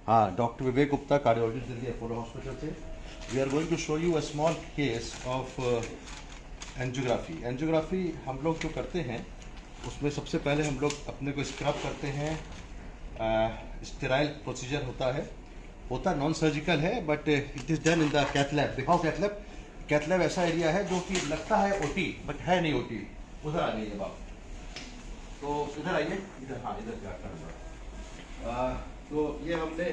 हाँ, doctor Vivek Gupta, cardiologist, Delhi Apollo hospital से। We are going to show you a small case of angiography. Angiography हम लोग जो करते हैं उसमें सबसे पहले हम लोग अपने को स्क्रब करते हैं। स्टेराइल प्रोसीजर होता नॉन सर्जिकल है, but it is done in the cath lab. दिखाओ कैथ लैब। कैथ लैब ऐसा एरिया है जो कि लगता है ओटी बट है नहीं ओटी। उधर आ जाइए बाप, तो इधर आइए, इधर, हाँ इधर क्या करना। तो ये हमने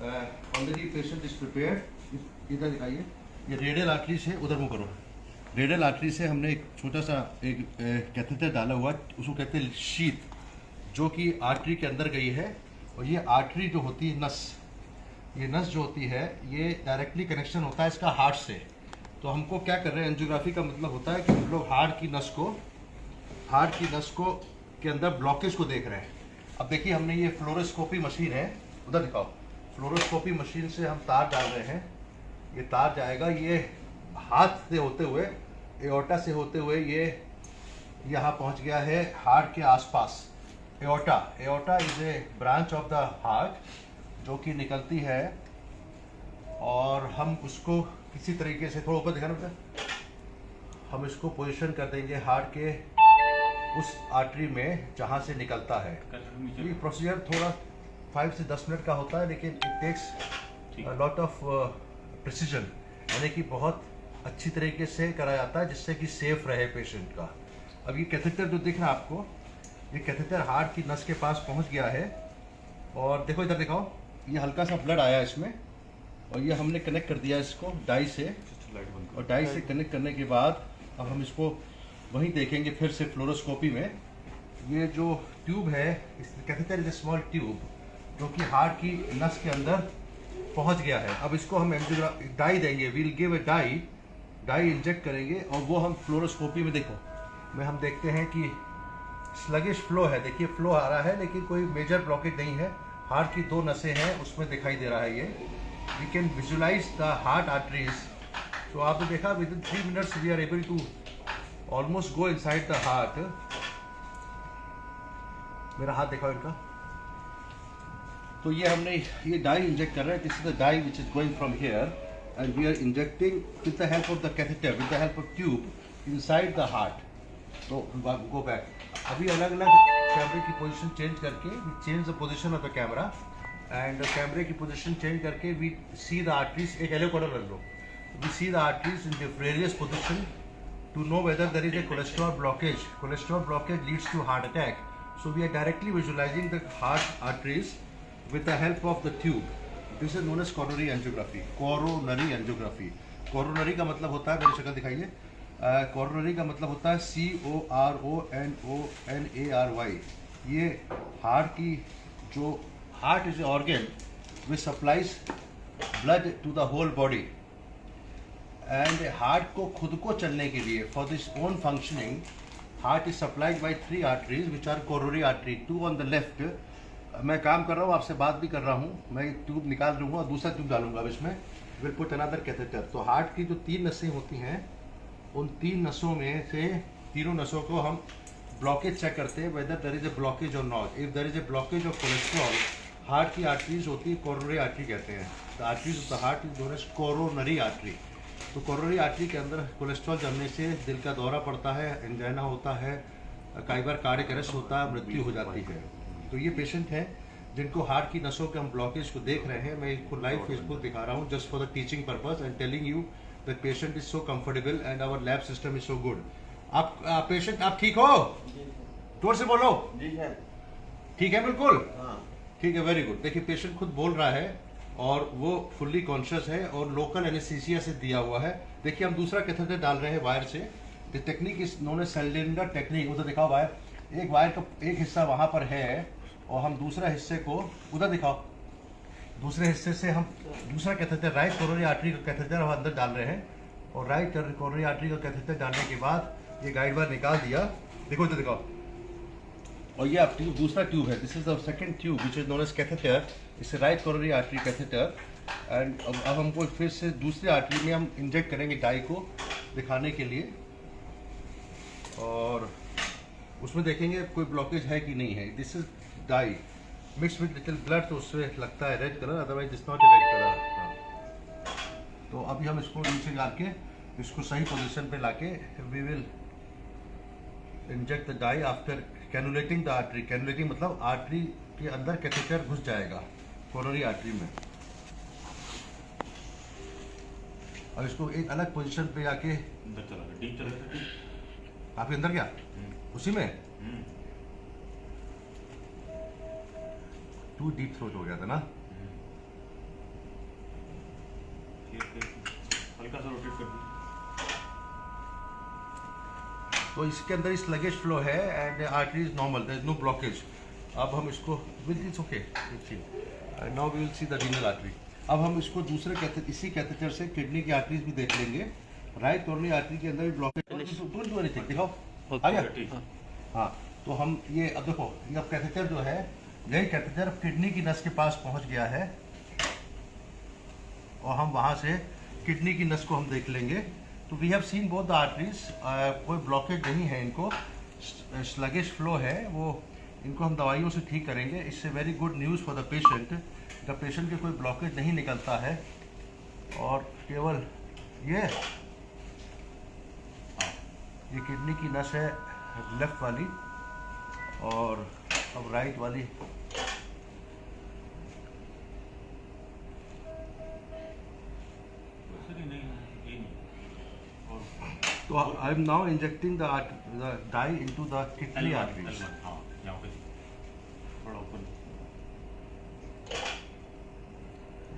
ऑलरेडी पेशेंट इज प्रिपेयर्ड। इधर दिखाइए, ये रेडियल आर्टरी से, उधर मुँह करो, रेडियल आर्टरी से हमने एक छोटा सा एक कैथेटर डाला हुआ, उसको कहते हैं शीत, जो कि आर्टरी के अंदर गई है। और ये आर्टरी जो होती है नस, ये नस जो होती है ये डायरेक्टली कनेक्शन होता है इसका हार्ट से। तो हमको क्या कर रहे हैं, एंजियोग्राफी का मतलब होता है कि हम लोग हार्ट की नस को के अंदर ब्लॉकेज को देख रहे हैं। अब देखिए, हमने ये फ्लोरोस्कोपी मशीन है, उधर दिखाओ। फ्लोरोस्कोपी मशीन से हम तार डाल रहे हैं। ये तार जाएगा, ये हाथ से होते हुए, एओर्टा से होते हुए ये यहाँ पहुँच गया है हार्ट के आसपास। Aorta is a branch of the heart जो कि निकलती है, और हम उसको किसी तरीके से, थोड़ा ऊपर दिखाना बेटा, हम इसको पोजीशन कर देंगे हार्ट के उस आर्टरी में जहाँ से निकलता है। ये प्रोसीजर थोड़ा 5 से 10 मिनट का होता है, लेकिन it takes lot of precision, यानी कि बहुत अच्छी तरीके से करा जाता है जिससे कि सेफ रहे पेशेंट का। अब ये कैथेटर जो दिख रहा है आपको, ये कैथेटर हार्ट की नस के पास पहुंच गया है। और देखो, इधर दिखाओ, ये हल्का सा ब्लड आया इसमें, और ये हमने कनेक्ट कर दिया इसको डाई से। और डाई से कनेक्ट करने के बाद अब हम इसको वहीं देखेंगे फिर से फ्लोरोस्कोपी में। ये जो ट्यूब है, इस catheter is a small tube जो कि हार्ट की नस के अंदर पहुंच गया है। अब इसको हम डाई देंगे, we'll give a dye inject करेंगे, और वो हम फ्लोरोस्कोपी में हम देखते हैं कि स्लगिश फ्लो है। देखिए फ्लो आ रहा है, लेकिन कोई मेजर ब्लॉकेज नहीं है। हार्ट की 2 नसें हैं, उसमें दिखाई दे रहा है ये। We can visualise the heart arteries. तो आपने देखा, within 3 minutes we are able to almost go inside the heart. मेरा हाथ दिखाओ इनका। तो ये हमने ये डाई इंजेक्ट कर रहे हैं। This is the dye which is going from here, and we are injecting with the help of the catheter, with the help of tube inside the heart. तो गो बैक। अभी अलग अलग कैमरे की position change करके, we change the position of the camera, and कैमरे की position change करके वी सी द आर्टरीज। एक येलो कलर रख लो। We see the arteries in the various position to know whether there is a cholesterol blockage. Cholesterol blockage leads to heart attack. So we are directly visualizing the heart arteries with the help of the tube. This is known as coronary angiography. Coronary angiography. Coronary का मतलब होता है, मेरी शक्ल दिखाइए। coronary का मतलब होता है CORONARY। ये हार्ट की, जो heart is organ which supplies blood to the whole body. And heart को खुद को चलने के लिए, for this own functioning, heart is supplied by 3 arteries which are coronary artery, 2 on the left. मैं काम कर रहा हूँ, आपसे बात भी कर रहा हूँ, मैं एक ट्यूब निकाल दूंगा और दूसरा ट्यूब डालूंगा अब इसमें, विल पुट अनदर कैथेटर। तो हार्ट की जो 3 नसें होती हैं, उन 3 नसों में से तीनों नसों को हम ब्लॉकेज चेक करते हैं, whether there is a blockage और not. If there is a blockage of cholesterol, heart की आर्टरीज होती है, कोरोनरी आर्टरी कहते हैं। The arteries of the heart is known as coronary artery. तो कोरोनरी आर्टरी के अंदर कोलेस्ट्रॉल जमने से दिल का दौरा पड़ता है, एंजाइना होता है, कई बार कार्डियक अरेस्ट होता है, मृत्यु हो जाती है। तो ये पेशेंट हैं जिनको हार्ट की नसों के हम ब्लॉकेज को देख रहे हैं। मैं इसको लाइव फेसबुक दिखा रहा हूँ just for the teaching purpose and telling you that patient is so comfortable and our lab system is so good. आप पेशेंट, आप ठीक हो? जोर से बोलो। ठीक है, बिल्कुल ठीक है, वेरी गुड। देखिए पेशेंट खुद बोल रहा है और वो फुल्ली कॉन्शियस है और लोकल एनेस्थीसिया से दिया हुआ है। देखिए हम दूसरा कैथेटर डाल रहे हैं वायर से। The technique is known as cylinder technique. उधर दिखाओ वायर, एक वायर का एक हिस्सा वहाँ पर है, और हम दूसरा हिस्से को, उधर दिखाओ, दूसरे हिस्से से हम दूसरा कैथेटर, राइट कोरोनरी आर्टरी का कैथेटर हम अंदर डाल रहे हैं। और राइट कोरोनरी आर्टरी का कैथेटर डालने के बाद ये गाइड वायर निकाल दिया। देखो इधर दिखाओ, और ये आप दूसरा ट्यूब है। This is the second tube which is known as catheter. इस right coronary artery catheter. And अब हमको फिर से दूसरी आर्टरी में हम इंजेक्ट करेंगे डाई को दिखाने के लिए, और उसमें देखेंगे कोई ब्लॉकेज है कि नहीं है। This is dye. Mix with little blood तो उससे लगता है red colour, otherwise it's not a red colour. हाँ, तो अभी हम इसको नीचे ला के इसको सही पोजीशन पे लाके we will inject the dye after cannulating the artery. Cannulating मतलब आर्टरी के अंदर कैथेटर घुस जाएगा कोरोनरी आर्टरी में। और इसको एक अलग पोजीशन पे आके अंदर चला गया, डीप चला गया। आपके अंदर क्या उसी में टू डीप थ्रोट हो गया था ना। हल्का सा रोटेट कर दिया। तो इसके अंदर स्लगिश फ्लो है and artery is normal, there is no blockage. अब हम इसको with it's okay, now we will see the renal artery. अब हम इसको दूसरे कैथेटर, इसी कैथेटर से किडनी की आर्टरीज भी देख लेंगे। राइट कोरोनरी आर्टरी के अंदर भी ब्लॉकेज, डोंट डू एनीथिंग, दिखाओ आ गया। हाँ, तो हम ये अब देखो, ये अब कैथेटर जो है, यही कैथेटर किडनी की नस के पास पहुंच गया है और हम वहां से किडनी की नस को हम देख लेंगे। तो we have seen both the arteries, कोई ब्लॉकेज नहीं है इनको, स्लगिश फ्लो है, वो इनको हम दवाइयों से ठीक करेंगे। इससे very good news for the patient, the patient के कोई ब्लॉकेज नहीं निकलता है और केवल ये किडनी की नस है लेफ्ट वाली और अब राइट वाली। तो I am now injecting the dye into the kidney arteries. हाँ, यहाँ पे थोड़ा ऊपर।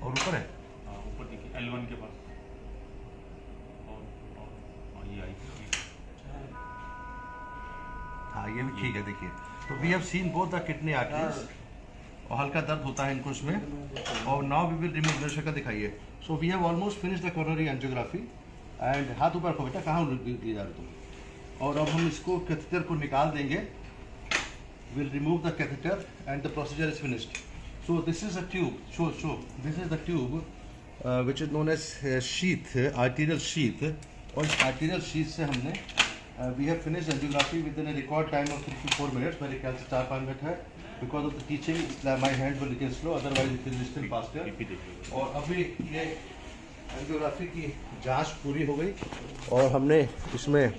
और ऊपर है, हाँ, ऊपर देखिए L1 के पास। और ये आई थी। हाँ ये भी ठीक है। देखिए, तो we have seen both the kidney arteries और हल्का दर्द होता है इनको इसमें। और नाउ वी विल रिमूव, मेरे शक्ल दिखाइए। So we have almost finish the coronary angiography and हाथ ऊपर रखो बेटा, कहाँ लिए जा रहे तुम। और अब हम इसको कैथेटर को निकाल देंगे। Will remove the catheter and the procedure is finished. So this is a tube, show this is the tube which is known as sheath, arterial sheath. और इस आर्टीरियल शीथ से हमने we have finished angiography within a record time of 3 to 4 minutes। मेरे ख्याल से 4-5 minute है। Because of the teaching my hand will little slow, otherwise it will still faster. और अभी ये एंजियोग्राफी की जांच पूरी हो गई और हमने इसमें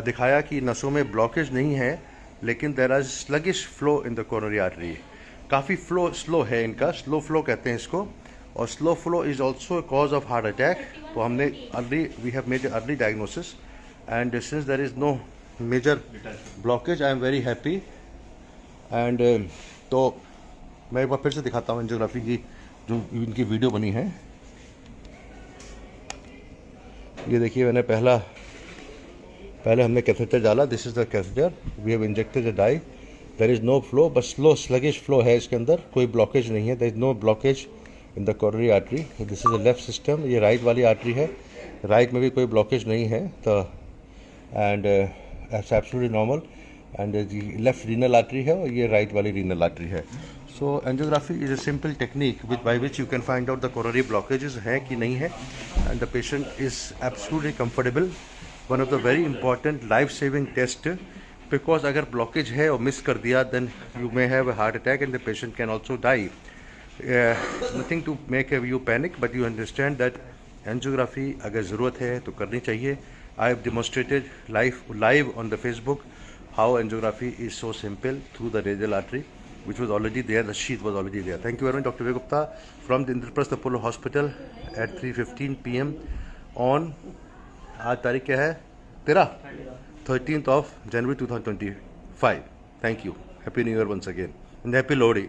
दिखाया कि नसों में ब्लॉकेज नहीं है, लेकिन there are sluggish flow in the coronary artery. काफ़ी फ्लो स्लो है इनका, स्लो फ्लो कहते हैं इसको। और slow flow is also cause of heart attack. तो हमने early we have made early diagnosis and since there is no major blockage I am very happy. And तो मैं एक बार फिर से दिखाता हूँ एंजियोग्राफी की जो इनकी वीडियो बनी है। ये देखिए, मैंने पहले हमने कैथेटर डाला। This is the catheter, we have injected the dye. There is no flow, बस स्लो स्लगिश फ्लो है इसके अंदर, कोई ब्लॉकेज नहीं है। There is no blockage in the coronary artery. This is the left system, ये right वाली artery है, राइट में भी कोई ब्लॉकेज नहीं है। तो and it's absolutely normal. And left renal artery है और ये राइट वाली रीनल आर्टरी है। So angiography is a simple technique by which you can find out the coronary blockages है कि नहीं है, and the patient is absolutely comfortable. One of the very important life-saving test, because अगर blockage है और miss कर दिया then you may have a heart attack and the patient can also die. Nothing to make you panic, but you understand that angiography अगर ज़रूरत है तो करनी चाहिए. I have demonstrated live on the Facebook how angiography is so simple through the radial artery, which was already there, the sheath was already there. Thank you very much, Dr. Vivek Gupta from the Indraprasth Apollo Hospital at 3:15 PM on, आज तारीख क्या है, 13th of January 2025. Thank you. Happy New Year once again and Happy Lohri.